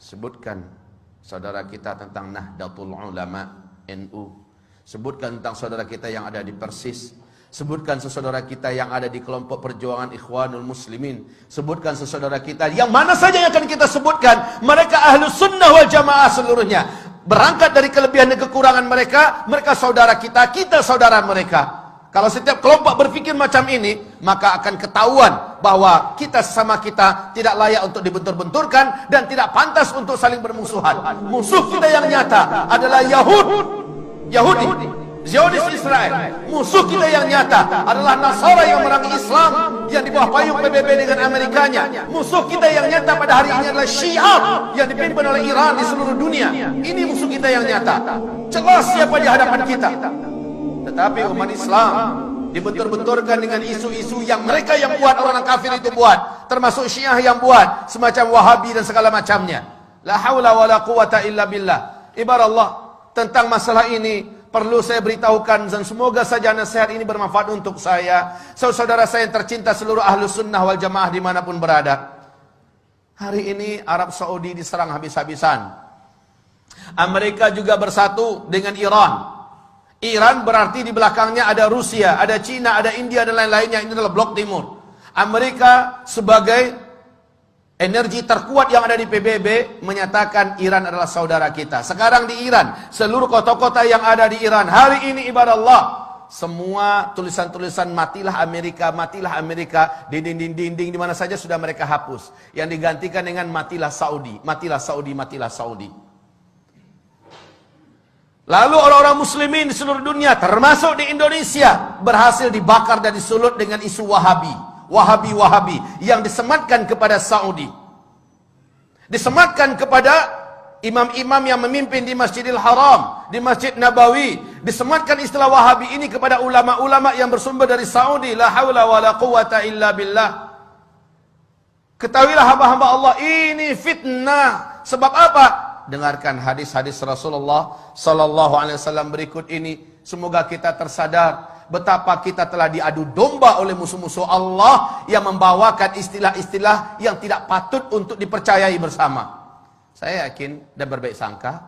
Sebutkan saudara kita tentang Nahdlatul Ulama NU. Sebutkan tentang saudara kita yang ada di Persis. Sebutkan sesaudara kita yang ada di kelompok perjuangan Ikhwanul Muslimin. Sebutkan sesaudara kita yang mana saja yang akan kita sebutkan. Mereka Ahlus Sunnah wal Jamaah seluruhnya. Berangkat dari kelebihan dan kekurangan mereka. Mereka saudara kita, kita saudara mereka. Kalau setiap kelompok berpikir macam ini, maka akan ketahuan bahwa kita sesama kita tidak layak untuk dibentur-benturkan dan tidak pantas untuk saling bermusuhan. Musuh kita yang nyata adalah Yahudi, Zionis Israel. Musuh kita yang nyata adalah Nasara yang merangi Islam yang di bawah payung PBB dengan Amerikanya. Musuh kita yang nyata pada hari ini adalah Syiah yang dipimpin oleh Iran di seluruh dunia. Ini musuh kita yang nyata. Jelas siapa di hadapan kita. Tetapi umat Islam dibentur-benturkan dengan isu-isu yang mereka yang buat, orang kafir itu buat, termasuk Syiah yang buat, semacam Wahabi dan segala macamnya. La haula wala quwata illa billah. Ibarat Allah, tentang masalah ini perlu saya beritahukan dan semoga saja nasihat ini bermanfaat untuk saya, saudara saya yang tercinta seluruh Ahlus Sunnah wal Jamaah dimanapun berada. Hari ini Arab Saudi diserang habis-habisan. Amerika juga bersatu dengan Iran. Iran berarti di belakangnya ada Rusia, ada Cina, ada India dan lain-lainnya. Ini adalah blok timur. Amerika sebagai energi terkuat yang ada di PBB menyatakan Iran adalah saudara kita. Sekarang di Iran, seluruh kota-kota yang ada di Iran hari ini ibarat Allah, semua tulisan-tulisan matilah Amerika di dinding-dinding di mana saja sudah mereka hapus. Yang digantikan dengan matilah Saudi, matilah Saudi, matilah Saudi. Lalu orang-orang muslimin di seluruh dunia termasuk di Indonesia berhasil dibakar dan disulut dengan isu Wahabi yang disematkan kepada Saudi, disematkan kepada imam-imam yang memimpin di Masjidil Haram, di Masjid Nabawi, disematkan istilah Wahabi ini kepada ulama-ulama yang bersumber dari Saudi. La haula wala quwata illa billah. Ketahuilah hamba-hamba Allah, ini fitnah. Sebab apa? Dengarkan hadis-hadis Rasulullah sallallahu alaihi wasallam berikut ini. Semoga kita tersadar betapa kita telah diadu domba oleh musuh-musuh Allah yang membawakan istilah-istilah yang tidak patut untuk dipercayai bersama. Saya yakin dan berbaik sangka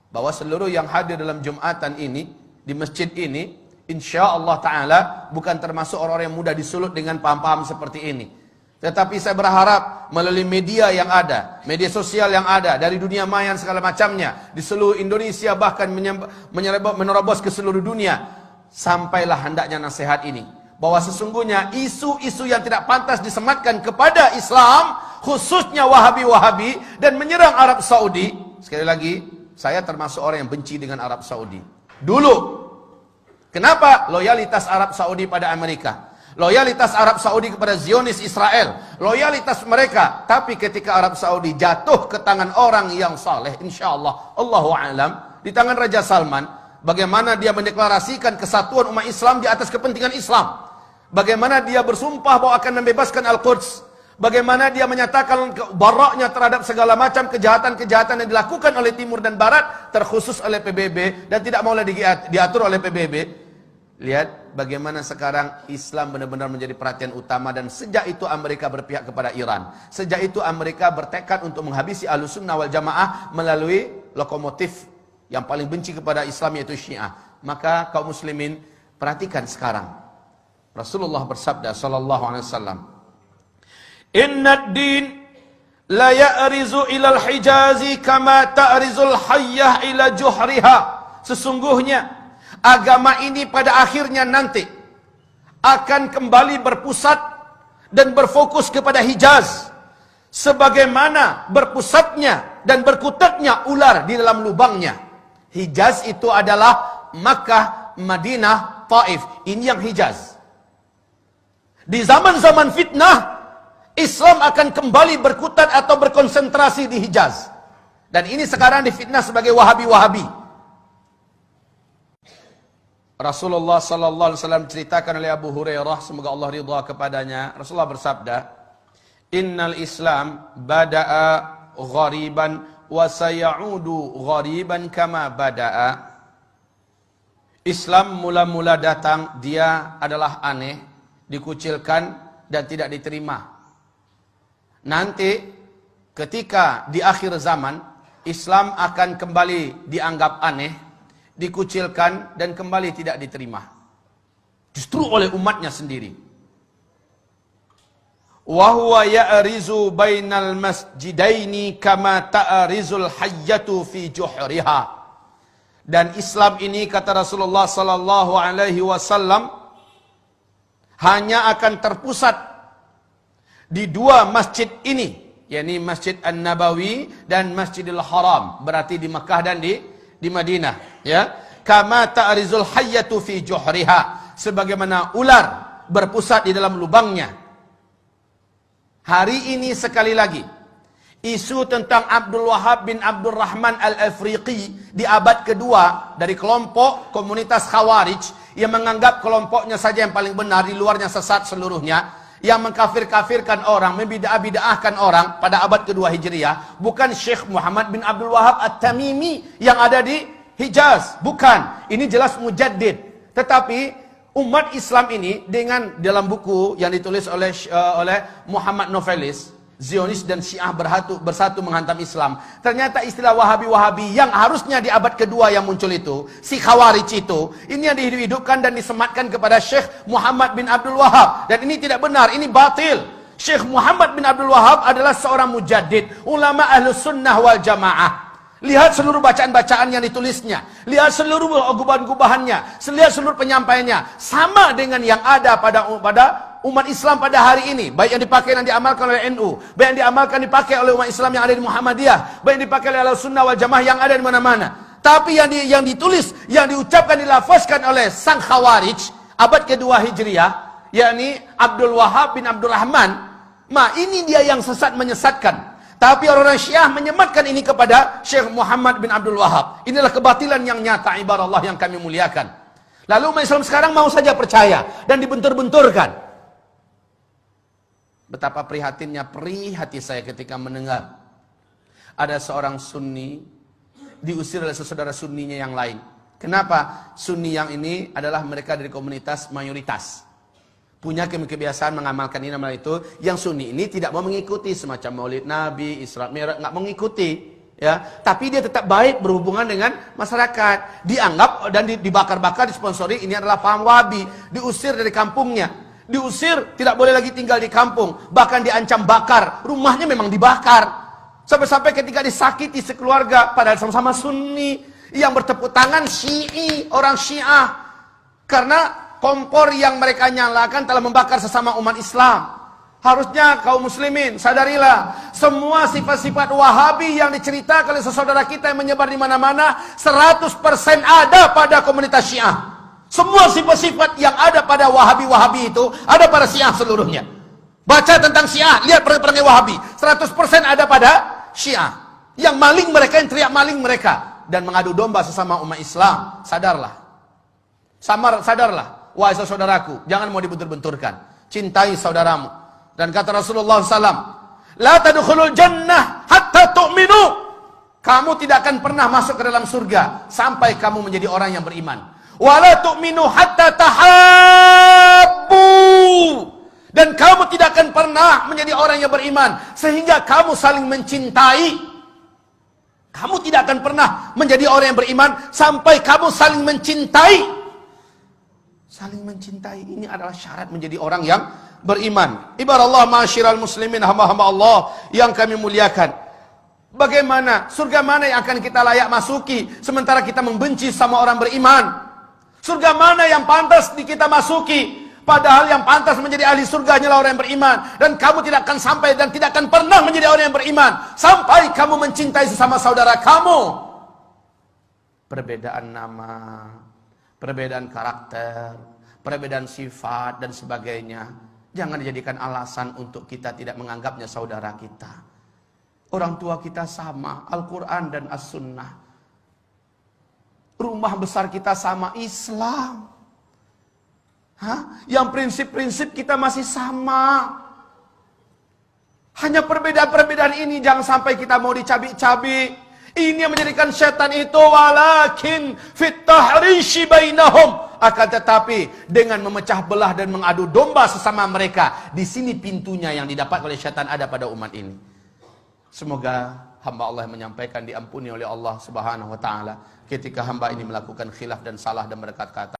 bahwa seluruh yang hadir dalam Jumatan ini, di masjid ini, insya Allah Ta'ala bukan termasuk orang-orang yang mudah disulut dengan paham-paham seperti ini. Tetapi saya berharap melalui media yang ada, media sosial yang ada, dari dunia maya segala macamnya, di seluruh Indonesia bahkan menerobos ke seluruh dunia, sampailah hendaknya nasihat ini, bahwa sesungguhnya isu-isu yang tidak pantas disematkan kepada Islam, khususnya Wahabi-Wahabi, dan menyerang Arab Saudi. Sekali lagi, saya termasuk orang yang benci dengan Arab Saudi. Dulu, kenapa? Loyalitas Arab Saudi pada Amerika, loyalitas Arab Saudi kepada Zionis Israel, loyalitas mereka. Tapi ketika Arab Saudi jatuh ke tangan orang yang saleh, insyaallah, Allahu a'lam, di tangan Raja Salman, bagaimana dia mendeklarasikan kesatuan umat Islam di atas kepentingan Islam, bagaimana dia bersumpah bahwa akan membebaskan Al-Quds, bagaimana dia menyatakan baraknya terhadap segala macam kejahatan-kejahatan yang dilakukan oleh Timur dan Barat, terkhusus oleh PBB, dan tidak mau lagi diatur oleh PBB. Lihat bagaimana sekarang Islam benar-benar menjadi perhatian utama, dan sejak itu Amerika berpihak kepada Iran. Sejak itu Amerika bertekad untuk menghabisi Ahlus Sunnah wal Jamaah melalui lokomotif yang paling benci kepada Islam, yaitu Syiah. Maka kaum muslimin, perhatikan sekarang. Rasulullah bersabda sallallahu alaihi wasallam, "Inna ad-din la ya'rizu ila al-Hijazi kama ta'rizul hayyah ila juhriha." Sesungguhnya agama ini pada akhirnya nanti akan kembali berpusat dan berfokus kepada Hijaz, sebagaimana berpusatnya dan berkutatnya ular di dalam lubangnya. Hijaz itu adalah Makkah, Madinah, Taif. Ini yang Hijaz. Di zaman-zaman fitnah, Islam akan kembali berkutat atau berkonsentrasi di Hijaz. Dan ini sekarang difitnah sebagai Wahabi-Wahabi. Rasulullah sallallahu alaihi wasallam ceritakan oleh Abu Hurairah, semoga Allah ridha kepadanya, Rasulullah bersabda, "Innal Islam bada'a ghariban wa sayaudu ghariban kama bada'a." Islam mula-mula datang, dia adalah aneh, dikucilkan dan tidak diterima. Nanti ketika di akhir zaman Islam akan kembali dianggap aneh, dikucilkan dan kembali tidak diterima. Justru oleh umatnya sendiri. Wa huwa ya'rizu bainal masjidaini kama ta'rizul hayyatu fi juhriha. Dan Islam ini, kata Rasulullah sallallahu alaihi wasallam, hanya akan terpusat di dua masjid ini, yakni Masjid An-Nabawi dan Masjidil Haram, berarti di Mekah dan di Madinah, ya. Kama ta'rizul hayyatu fi juhriha, sebagaimana ular berpusat di dalam lubangnya. Hari ini sekali lagi isu tentang Abdul Wahab bin Abdul Rahman Al-Afriqi di abad kedua dari kelompok komunitas Khawarij yang menganggap kelompoknya saja yang paling benar, di luarnya sesat seluruhnya, yang mengkafir-kafirkan orang, membidah-bidahkan orang pada abad kedua Hijriah, bukan Syekh Muhammad bin Abdul Wahab At-Tamimi yang ada di Hijaz, bukan. Ini jelas mujaddid. Tetapi umat Islam ini dengan dalam buku yang ditulis oleh Muhammad Novelis, Zionis dan Syiah bersatu menghantam Islam. Ternyata istilah Wahabi-Wahabi yang harusnya di abad kedua yang muncul itu, si Khawarij itu, ini yang dihidupkan dan disematkan kepada Syekh Muhammad bin Abdul Wahab. Dan ini tidak benar, ini batil. Syekh Muhammad bin Abdul Wahab adalah seorang mujaddid, ulama Ahlus Sunnah wal Jamaah. Lihat seluruh bacaan-bacaan yang ditulisnya, lihat seluruh gubahan-gubahannya, lihat seluruh penyampaiannya, sama dengan yang ada pada umat Islam pada hari ini, baik yang dipakai dan diamalkan oleh NU, baik yang dipakai oleh umat Islam yang ada di Muhammadiyah, baik yang dipakai oleh Sunnah wal Jamaah yang ada di mana-mana. Tapi yang ditulis, yang diucapkan, dilafazkan oleh sang Khawarij abad kedua Hijriah, yakni Abdul Wahab bin Abdul Rahman, ini dia yang sesat, menyesatkan. Tapi orang-orang Syiah menyematkan ini kepada Syekh Muhammad bin Abdul Wahab. Inilah kebatilan yang nyata, ibarat Allah yang kami muliakan. Lalu umat Islam sekarang mau saja percaya dan dibentur-benturkan. Betapa prihatinnya hati saya ketika mendengar ada seorang Sunni diusir oleh saudara Sunninya yang lain. Kenapa? Sunni yang ini adalah mereka dari komunitas mayoritas, punya kebiasaan mengamalkan ini nama itu. Yang Sunni ini tidak mau mengikuti semacam Maulid Nabi, Isra Mi'raj, nggak mengikuti, ya. Tapi dia tetap baik berhubungan dengan masyarakat. Dianggap dan dibakar-bakar, disponsori, ini adalah paham Wahabi. Diusir dari kampungnya, diusir, tidak boleh lagi tinggal di kampung, bahkan diancam bakar. Rumahnya memang dibakar. Sampai-sampai ketika disakiti sekeluarga, padahal sama-sama Sunni, yang bertepuk tangan Syi'i, orang Syiah, karena kompor yang mereka nyalakan telah membakar sesama umat Islam. Harusnya kaum muslimin sadarilah, semua sifat-sifat Wahabi yang diceritakan oleh saudara kita yang menyebar di mana-mana 100% ada pada komunitas Syiah. Semua sifat-sifat yang ada pada Wahabi-Wahabi itu ada pada Syiah seluruhnya. Baca tentang Syiah, lihat perangai Wahabi, 100% ada pada Syiah. Yang maling mereka, yang teriak maling mereka, dan mengadu domba sesama umat Islam. Sadarlah, sadarlah. Wahai saudaraku, jangan mau dibentur-benturkan. Cintai saudaramu. Dan kata Rasulullah SAW, La tadkhulul jannah hatta tu'minu. Kamu tidak akan pernah masuk ke dalam surga sampai kamu menjadi orang yang beriman. Wa la tu'minu hatta tahabbu. Dan kamu tidak akan pernah menjadi orang yang beriman sehingga kamu saling mencintai. Kamu tidak akan pernah menjadi orang yang beriman sampai kamu saling mencintai. Saling mencintai ini adalah syarat menjadi orang yang beriman. Ibarat Allah, ma'asyiral muslimin, hamba-hamba Allah yang kami muliakan. Bagaimana, surga mana yang akan kita layak masuki sementara kita membenci sama orang beriman? Surga mana yang pantas kita masuki? Padahal yang pantas menjadi ahli surga hanyalah orang yang beriman. Dan kamu tidak akan sampai dan tidak akan pernah menjadi orang yang beriman sampai kamu mencintai sesama saudara kamu. Perbedaan nama, perbedaan karakter, perbedaan sifat dan sebagainya, jangan dijadikan alasan untuk kita tidak menganggapnya saudara kita. Orang tua kita sama, Al-Quran dan As-Sunnah. Rumah besar kita sama, Islam. Yang prinsip-prinsip kita masih sama. Hanya perbedaan-perbedaan ini jangan sampai kita mau dicabik-cabik. Ini yang menjadikan setan itu, walakin fit tahrishi bainahum, akan tetapi dengan memecah belah dan mengadu domba sesama mereka. Di sini pintunya yang didapat oleh setan ada pada umat ini. Semoga hamba Allah yang menyampaikan diampuni oleh Allah Subhanahu wa taala ketika hamba ini melakukan khilaf dan salah dan berkata-kata.